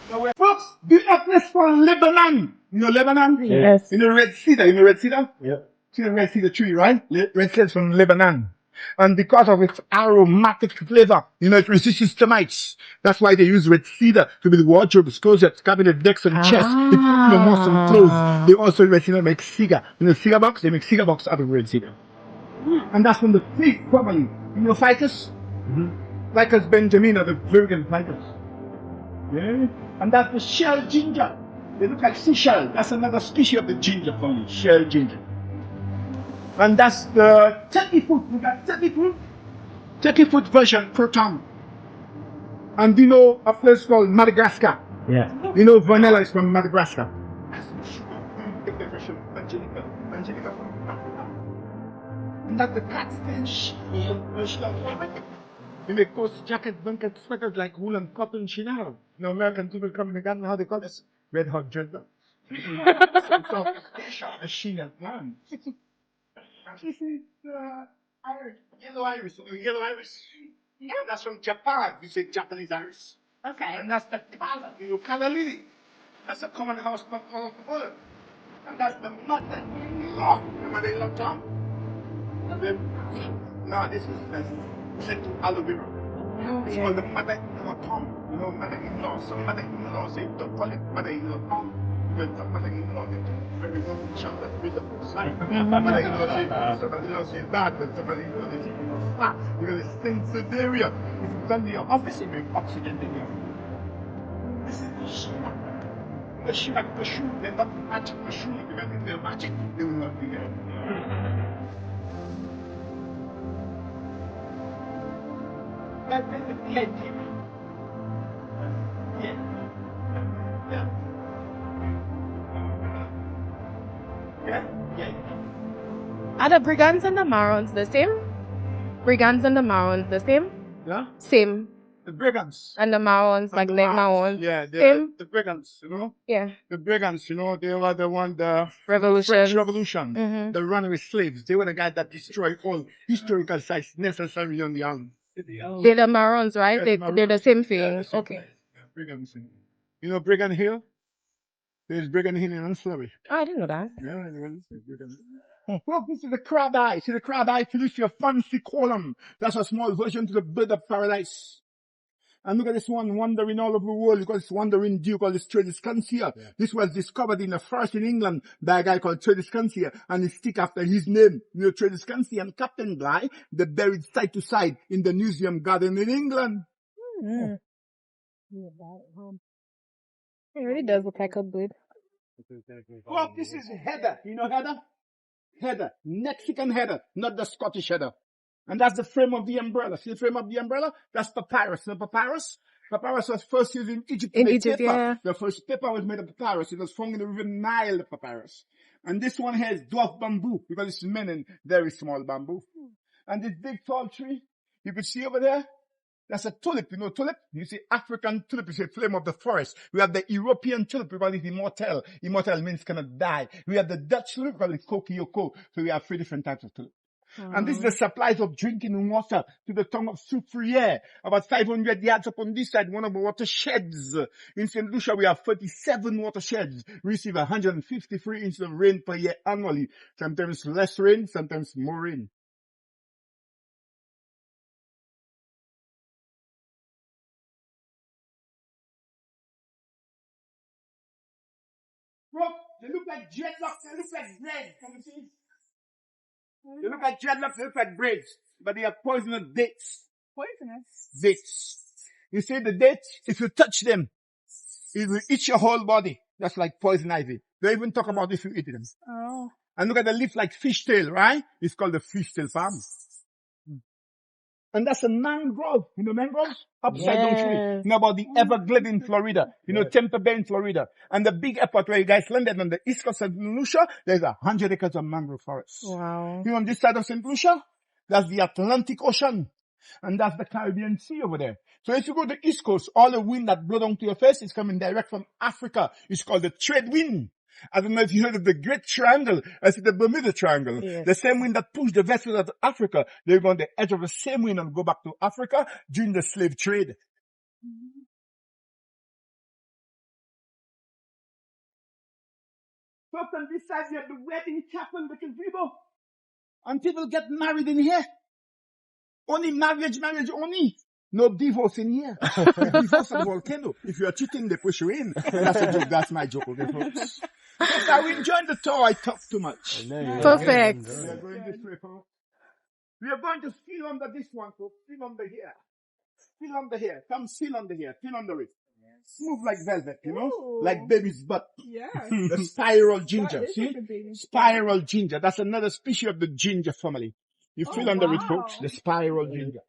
Now we're folks, the atlas from Lebanon. You know Lebanon? Yes. You know red cedar? You know red cedar? Yeah. See the red cedar tree, right? Red cedar from Lebanon. And because of its aromatic flavor, you know, it resists termites. That's why they use red cedar to be the wardrobes, closets, cabinet, decks, and chests. It, you know, moss and clothes. They also red cedar make cigar. You know, cigar box, they make cigar box out of red cedar. And that's from the fig family. You know ficus? Ficus benjamina, the Virgin ficus. Yeah. And that's the shell ginger. They look like seashell. That's another species of the ginger family, shell ginger. And that's the 30-foot. We got 30-foot. 30-foot version per ton. And you know a place called Madagascar? Yeah. You know vanilla is from Madagascar. That's the sugar. Take the version of Angelica. Angelica from Africa. And that's the catfish. We make coats, jackets, blankets, sweaters like wool and cotton chinel. You know, American people come in the garden, how they call this? Red hot dreadlock. So, a Sheila man. This is iris, yellow iris. Yellow iris. Yeah, that's from Japan. We say Japanese iris. Okay. And that's the color, you know, color lily. That's a common house plant all over the world. And that's the mother-in-law. The mother-in-law Tom. And then, now this is the central aloe vera. It's called the mother-in-law Tom. You know, mother-in-law. So mother-in-law say, don't call it mother-in-law Tom. Because the mother-in-law is very well chocolate with the side. Mother-in-law say, somebody-in-law say bad, but somebody-in-law they say fat. Because it stinks in the area. If you come to your office, you make oxygen in here. This is the shoe. The shoe, like the shoe, they're not magic the shoe. Because if they're magic, they will not be there. That's the idea. Yeah. Yeah. Yeah. Yeah. Are the brigands and the marrons the same? Brigands and the marrons the same? Yeah. Same. The brigands. And the marrons, And like the the Mars. marrons. Yeah, Same? the brigands, you know? Yeah. The brigands, you know, they were the one, the Revolution. French Revolution, Mm-hmm. the runaway slaves. They were the guys that destroyed all historical sites necessary on the island. They're the marrons, right? Yeah, They're the same thing. Yeah, the same Okay. place. Yeah, brigands. You know Brigand Hill? There's Brigand Hill in Ansley. Oh, I didn't know that. Yeah, Brigand Hill. Well, this is the crab eye. See the crab eye, Lucia, fancy column. That's a small version to the bird of paradise. And look at this one wandering all over the world because it's wandering dew called this Tradescantia. Yeah. This was discovered in the first in England by a guy called Tradescantia and it's stick after his name. You know, Tradescantia and Captain Bligh, they're buried side to side in the museum garden in England. Mm. It really does look like a bird. Well, this is heather. You know heather? Heather. Mexican heather, not the Scottish heather. And that's the frame of the umbrella. See the frame of the umbrella? That's papyrus. The papyrus? Papyrus was first used in Egypt. In to make Egypt, paper. yeah. The first paper was made of papyrus. It was found in the river Nile, the papyrus. And this one here is dwarf bamboo because it's men in very small bamboo. And this big tall tree, you can see over there, that's a tulip. You know tulip? You see African tulip is a flame of the forest. We have the European tulip, we call it immortel. Immortel means cannot die. We have the Dutch tulip, we call it kokioko. So we have 3 different types of tulip. And this is the supplies of drinking water to the tongue of Soufriere. About 500 yards up on this side, one of the watersheds. In St. Lucia, we have 37 watersheds. We receive 153 inches of rain per year annually. Sometimes less rain, sometimes more rain. Look, they look like dreadlocks, they look like bread. Can you see? They look like dreadlocks, they look like braids, but they are poisonous dates. Poisonous? Dates. You see the dates, if you touch them, it will itch your whole body. That's like poison ivy. They even talk about if you eat them. Oh. And look at the leaf like fishtail, right? It's called the fishtail palm. And that's a mangrove. You know mangroves? Upside down tree. You know about the Everglades in Florida. You know Tampa Bay in Florida. And the big airport where you guys landed on the east coast of St. Lucia, there's 100 acres of mangrove forest. Wow. You know on this side of St. Lucia, that's the Atlantic Ocean. And that's the Caribbean Sea over there. So if you go to the east coast, all the wind that blows onto your face is coming direct from Africa. It's called the trade wind. I don't know if you heard of the Great Triangle. I see the Bermuda Triangle. Yes. The same wind that pushed the vessels out of Africa. They go on the edge of the same wind and go back to Africa during the slave trade. Folks, on this side, we have the wedding chapel, the gazebo. And people get married in here. Only marriage only. No divorce in here. Divorce at volcano. If you are cheating, they push you in. That's a joke. That's my joke, okay, folks? Folks, are we enjoying the tour? I talk too much. Perfect. We are going this way, folks. We are going to feel under this one, folks. Feel under here. Feel under here. Come feel under here. Feel under it. Smooth like velvet, you know? Like baby's butt. Yeah. The spiral ginger. See? Spiral ginger. That's another species of the ginger family. You feel under it, folks. The spiral ginger.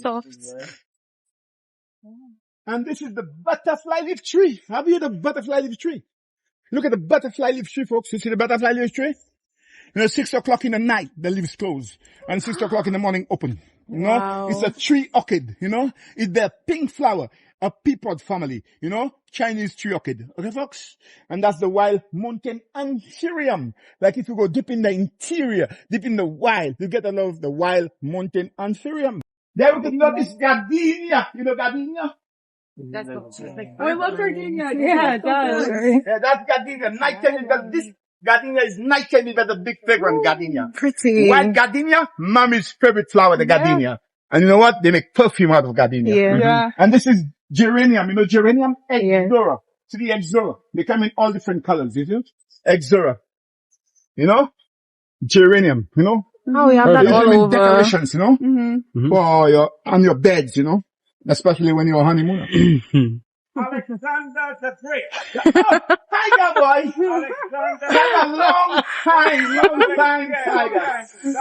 Soft. And this is the butterfly leaf tree. Have you heard of butterfly leaf tree? Look at the butterfly leaf tree, folks. You see the butterfly leaf tree? You know, 6 o'clock in the night, the leaves close. And 6 o'clock in the morning, open. You know? Wow. It's a tree orchid, you know? It's the pink flower, a peapod family, you know? Chinese tree orchid. Okay, folks? And that's the wild mountain anthurium. Like if you go deep in the interior, deep in the wild, you get a lot of the wild mountain anthurium. There we can notice gardenia. You know gardenia? That's like I love gardenia. Yeah, it does. Yeah, that's gardenia. Nighttime is got this. Gardenia is nighttime is got the big fragrant gardenia. pretty. White gardenia, mommy's favorite flower, the gardenia. And you know what? They make perfume out of gardenia. Yeah. Yeah. And this is geranium. You know geranium? Yeah. Exora. See the exora. They come in all different colors, you see? Exora. You know? Geranium, you know? Oh, we have that They use all them in over. decorations, you know? Mm-hmm. For on your beds, you know? Especially when you're a honeymoon. Alexander the Great. Tiger boy. Alexander. That's a long time, Tiger.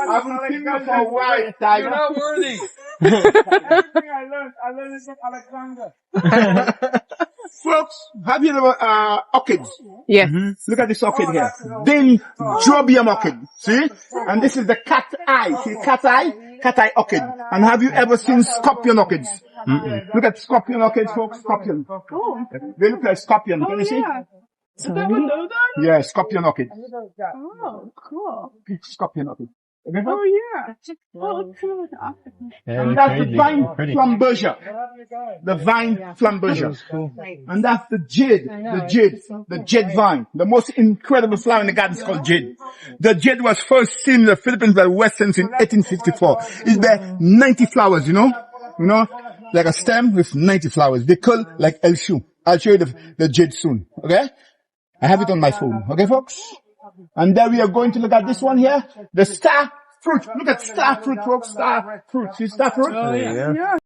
I've been thinking for a while, Tiger. You're not worthy. Everything I learned is from Alexander. Folks, have you ever, orchids? Yeah. Look at this orchid here. Dendrobium orchid. See? And this is the cat eye. See, cat eye? Cat eye orchid. And have you ever seen scorpion orchids? Look at scorpion orchids, folks. Scorpion. Oh. They look like scorpion. Can you see? Yeah. Is that what those are? Yeah, scorpion orchid. Oh, cool. Scorpion orchid. Okay, Oh, folks? yeah. Oh, it's cool. And that's the vine flamboyant. The vine flamboyant. And that's the jade vine. The most incredible flower in the garden is called jade. The jade was first seen in the Philippines by Westerns in 1854. It's there 90 flowers, you know? You know? Like a stem with 90 flowers. They curl like El Shoe. I'll show you the jade soon. Okay? I have it on my phone. Okay, folks? And then we are going to look at this one here. The star fruit. Look at star fruit, folks. Star fruit. See star fruit? Yeah.